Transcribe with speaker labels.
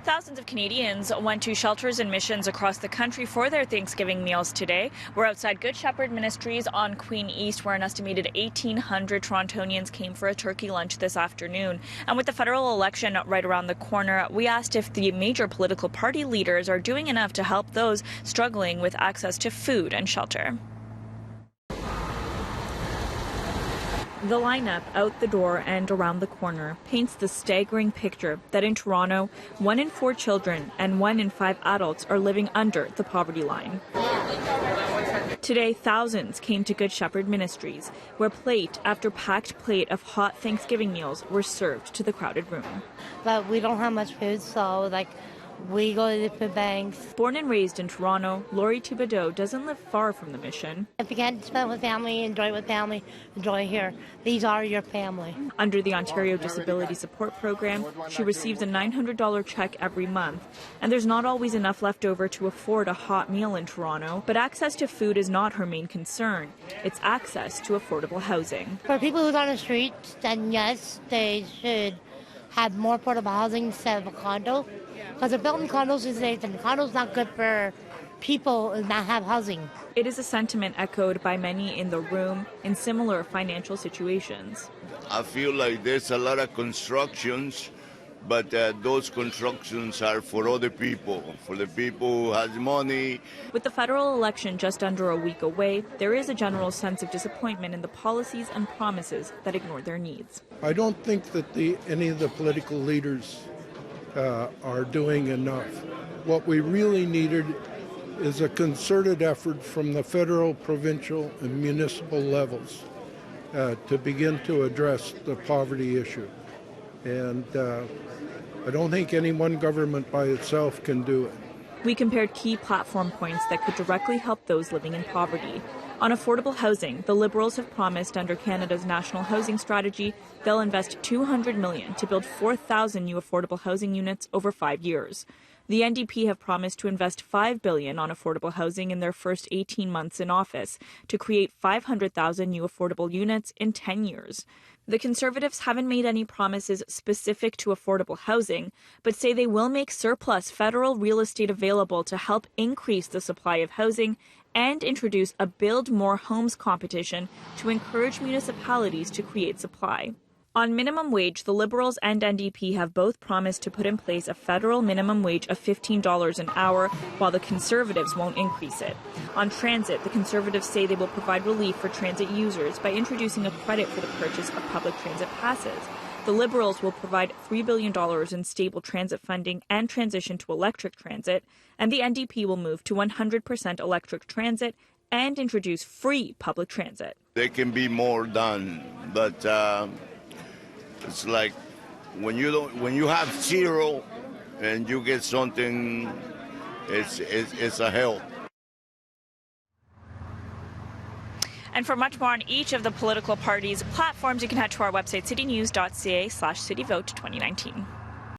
Speaker 1: Thousands of Canadians went to shelters and missions across the country for their Thanksgiving meals today. We're outside Good Shepherd Ministries on Queen East, where an estimated 1,800 Torontonians came for a turkey lunch this afternoon. And with the federal election right around the corner, we asked if the major political party leaders are doing enough to help those struggling with access to food and shelter. The lineup out the door and around the corner paints the staggering picture that in Toronto, 1 in 4 children and 1 in 5 adults are living under the poverty line. Today, thousands came to Good Shepherd Ministries, where plate after packed plate of hot Thanksgiving meals were served to the crowded room.
Speaker 2: But we don't have much food, so we go to the food banks.
Speaker 1: Born and raised in Toronto, Lori Thibodeau doesn't live far from the mission.
Speaker 2: If you can't spend it with family, enjoy it with family, enjoy it here. These are your family.
Speaker 1: Under the Ontario Disability Support Program, she receives a $900 check every month. And there's not always enough left over to afford a hot meal in Toronto. But access to food is not her main concern. It's access to affordable housing.
Speaker 2: For people who's on the streets, then yes, they should have more affordable housing instead of a condo. Because they're building condos these days, and condos not good for people who not have housing.
Speaker 1: It is a sentiment echoed by many in the room in similar financial situations.
Speaker 3: I feel like there's a lot of constructions, but those constructions are for other people, for the people who has money.
Speaker 1: With the federal election just under a week away, there is a general sense of disappointment in the policies and promises that ignore their needs.
Speaker 4: I don't think that any of the political leaders are doing enough. What we really needed is a concerted effort from the federal, provincial, and municipal levels to begin to address the poverty issue. And I don't think any one government by itself can do it.
Speaker 1: We compared key platform points that could directly help those living in poverty. On affordable housing, the Liberals have promised under Canada's National Housing Strategy they'll invest $200 million to build 4,000 new affordable housing units over 5 years. The NDP have promised to invest $5 billion on affordable housing in their first 18 months in office to create 500,000 new affordable units in 10 years. The Conservatives haven't made any promises specific to affordable housing, but say they will make surplus federal real estate available to help increase the supply of housing and introduce a Build More Homes competition to encourage municipalities to create supply. On minimum wage, the Liberals and NDP have both promised to put in place a federal minimum wage of $15 an hour, while the Conservatives won't increase it. On transit, the Conservatives say they will provide relief for transit users by introducing a credit for the purchase of public transit passes. The Liberals will provide $3 billion in stable transit funding and transition to electric transit, and the NDP will move to 100% electric transit and introduce free public transit.
Speaker 3: There can be more done, but it's like when you have zero and you get something, it's a help.
Speaker 1: And for much more on each of the political parties' platforms, you can head to our website, citynews.ca/cityvote2019.